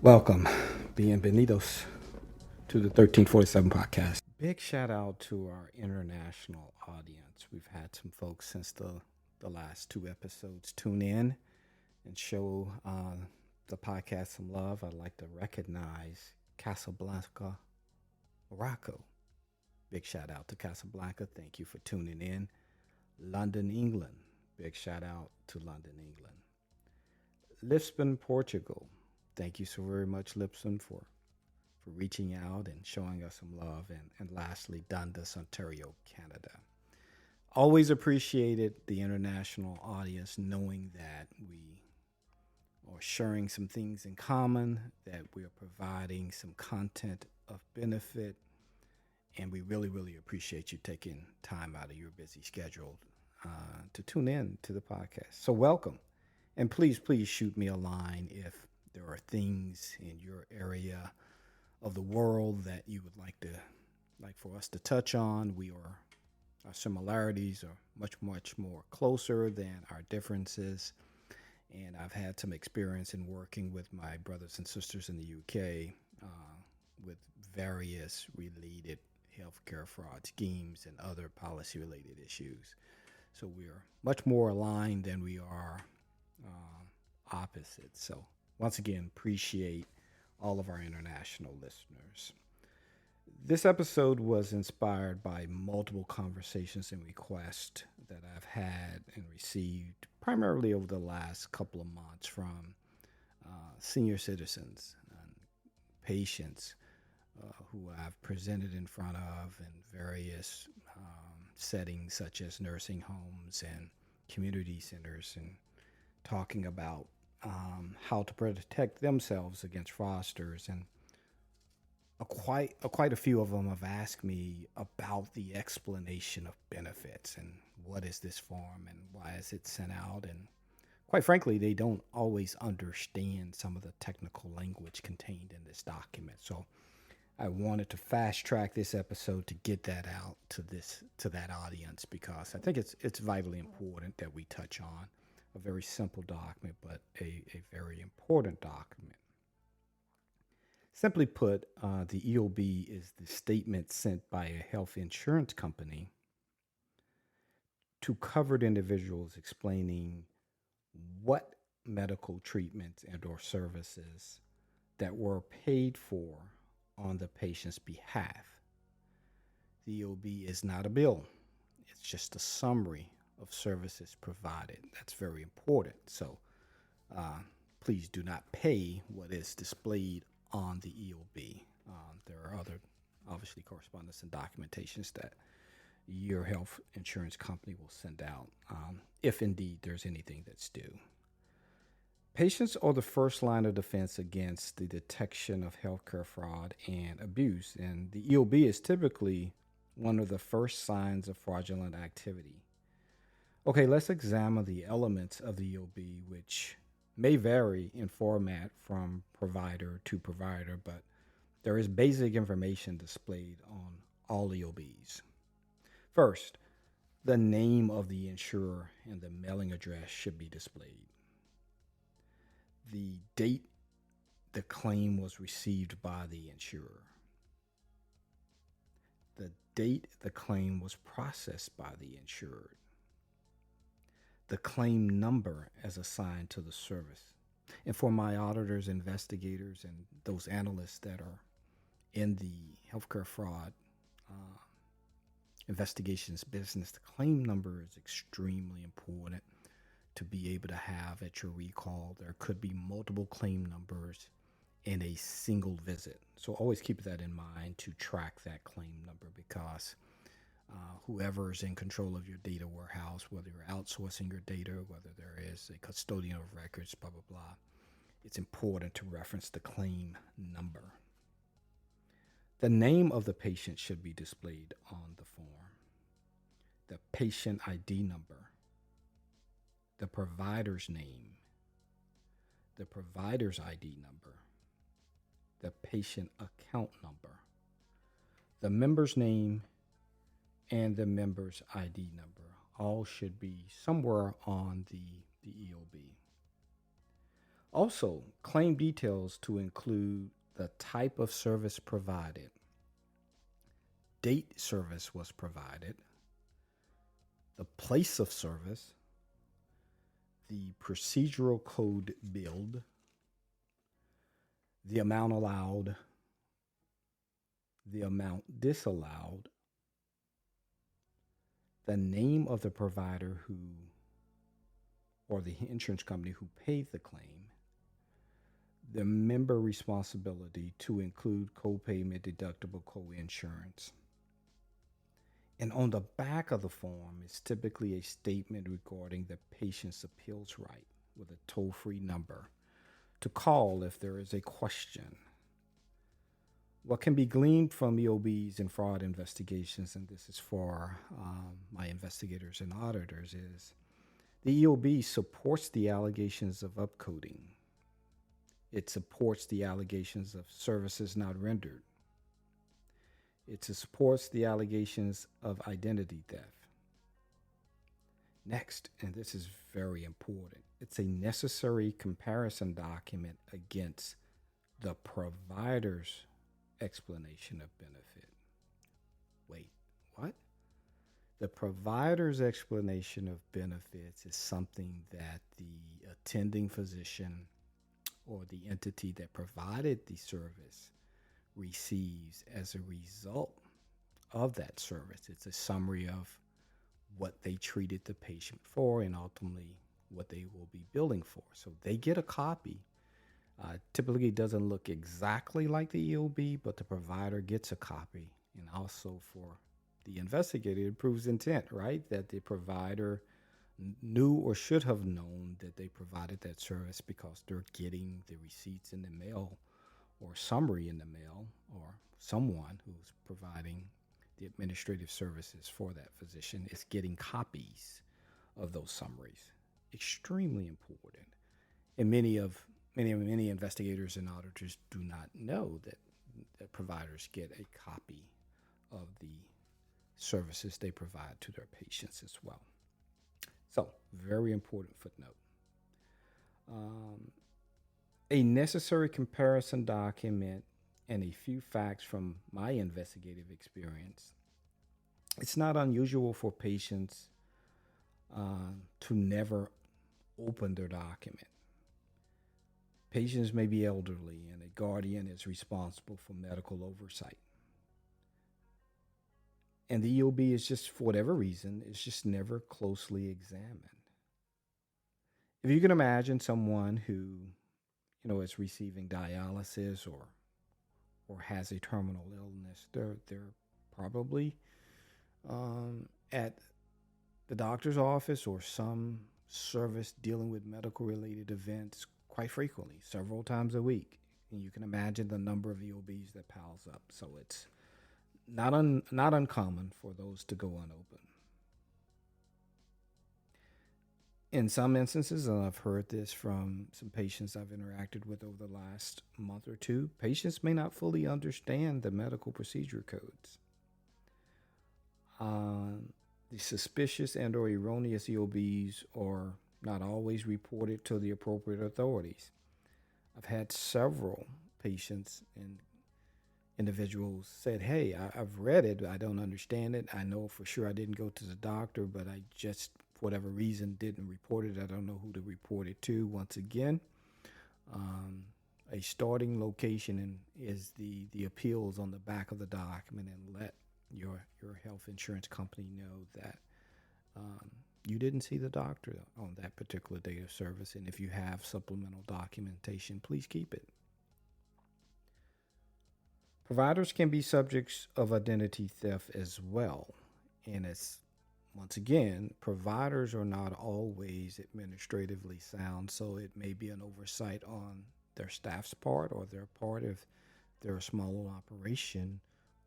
Welcome, bienvenidos to the 1347 podcast. Big shout out to our international audience. We've had some folks since the last two episodes tune in and show the podcast some love. I'd like to recognize Casablanca, Morocco. Big shout out to Casablanca. Thank you for tuning in. London, England. Big shout out to London, England. Lisbon, Portugal. Thank you so very much, Lipson, for reaching out and showing us some love. And lastly, Dundas, Ontario, Canada. Always appreciated the international audience knowing that we are sharing some things in common, that we are providing some content of benefit, and we really, really appreciate you taking time out of your busy schedule to tune in to the podcast. So welcome. And please shoot me a line if there are things in your area of the world that you would like for us to touch on. Our similarities are much more closer than our differences. And I've had some experience in working with my brothers and sisters in the UK with various related healthcare fraud schemes and other policy related issues. So we're much more aligned than we are opposite. So once again, appreciate all of our international listeners. This episode was inspired by multiple conversations and requests that I've had and received primarily over the last couple of months from senior citizens and patients who I've presented in front of in various settings such as nursing homes and community centers, and talking about how to protect themselves against fraudsters. And quite a few of them have asked me about the explanation of benefits and what is this form and why is it sent out. And quite frankly, they don't always understand some of the technical language contained in this document. So I wanted to fast track this episode to get that out to that audience, because I think it's vitally important that we touch on a very simple document, but a very important document. Simply put, the EOB is the statement sent by a health insurance company to covered individuals explaining what medical treatments and or services that were paid for on the patient's behalf. The EOB is not a bill. It's just a summary of services provided. That's very important. So please do not pay what is displayed on the EOB. There are other, obviously, correspondence and documentations that your health insurance company will send out, if indeed there's anything that's due. Patients are the first line of defense against the detection of healthcare fraud and abuse, and the EOB is typically one of the first signs of fraudulent activity. Okay, let's examine the elements of the EOB, which may vary in format from provider to provider, but there is basic information displayed on all EOBs. First, the name of the insurer and the mailing address should be displayed. The date the claim was received by the insurer. The date the claim was processed by the insured. The claim number as assigned to the service. And for my auditors, investigators, and those analysts that are in the healthcare fraud investigations business, the claim number is extremely important to be able to have at your recall. There could be multiple claim numbers in a single visit. So always keep that in mind to track that claim number, because whoever is in control of your data warehouse, whether you're outsourcing your data, whether there is a custodian of records, blah, blah, blah, it's important to reference the claim number. The name of the patient should be displayed on the form. The patient ID number, the provider's name, the provider's ID number, the patient account number, the member's name, and the member's ID number all should be somewhere on the EOB. Also, claim details to include the type of service provided, date service was provided, the place of service, the procedural code billed, the amount allowed, the amount disallowed, the name of the provider who or the insurance company who paid the claim, the member responsibility to include copayment, deductible, co-insurance. And on the back of the form is typically a statement regarding the patient's appeals right with a toll-free number to call if there is a question. What can be gleaned from EOBs and fraud investigations, and this is for my investigators and auditors, is the EOB supports the allegations of upcoding. It supports the allegations of services not rendered. It supports the allegations of identity theft. Next, and this is very important, it's a necessary comparison document against the provider's explanation of benefit. Wait, what? The provider's explanation of benefits is something that the attending physician or the entity that provided the service receives as a result of that service. It's a summary of what they treated the patient for and ultimately what they will be billing for. So they get a copy. Typically, it doesn't look exactly like the EOB, but the provider gets a copy. And also for the investigator, it proves intent, right? That the provider knew or should have known that they provided that service because they're getting the receipts in the mail or summary in the mail, or someone who's providing the administrative services for that physician is getting copies of those summaries. Extremely important. And many investigators and auditors do not know that providers get a copy of the services they provide to their patients as well. So, very important footnote. A necessary comparison document and a few facts from my investigative experience. It's not unusual for patients to never open their document. Patients may be elderly, and a guardian is responsible for medical oversight. And the EOB is just, for whatever reason, is just never closely examined. If you can imagine someone who, is receiving dialysis or has a terminal illness, they're probably at the doctor's office or some service dealing with medical related events quite frequently, several times a week. And you can imagine the number of EOBs that piles up. So it's not uncommon for those to go unopened. In some instances, and I've heard this from some patients I've interacted with over the last month or two, patients may not fully understand the medical procedure codes. The suspicious and or erroneous EOBs are not always reported to the appropriate authorities. I've had several patients and individuals said, hey, I've read it, I don't understand it. I know for sure I didn't go to the doctor, but I just, for whatever reason, didn't report it. I don't know who to report it to. Once again, a starting location is the appeals on the back of the document, and let your health insurance company know that you didn't see the doctor on that particular date of service. And if you have supplemental documentation, please keep it. Providers can be subjects of identity theft as well. And it's, once again, providers are not always administratively sound, so it may be an oversight on their staff's part or their part if they're a smaller operation,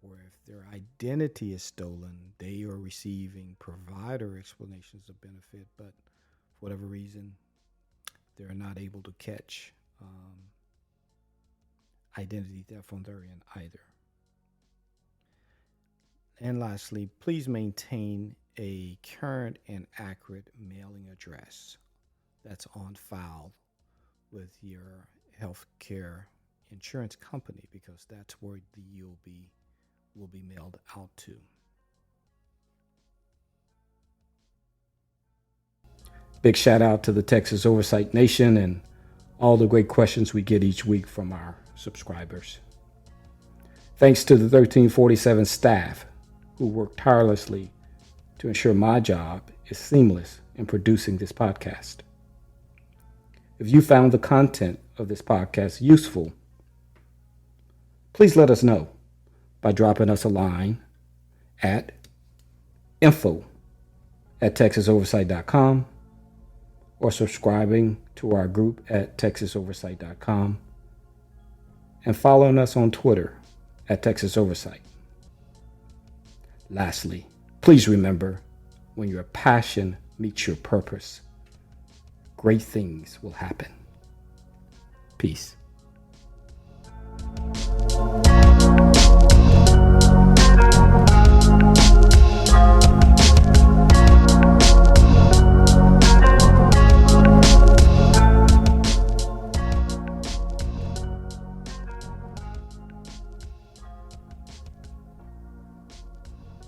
or if their identity is stolen, they are receiving provider explanations of benefit, but for whatever reason, they're not able to catch identity theft on their end either. And lastly, please maintain a current and accurate mailing address that's on file with your healthcare insurance company, because that's where the UOB will be mailed out to. Big shout out to the Texas Oversight Nation and all the great questions we get each week from our subscribers. Thanks to the 1347 staff who work tirelessly to ensure my job is seamless in producing this podcast. If you found the content of this podcast useful, please let us know by dropping us a line at info@texasoversight.com or subscribing to our group at texasoversight.com and following us on Twitter at Texas Oversight. Lastly, please remember, when your passion meets your purpose, great things will happen. Peace.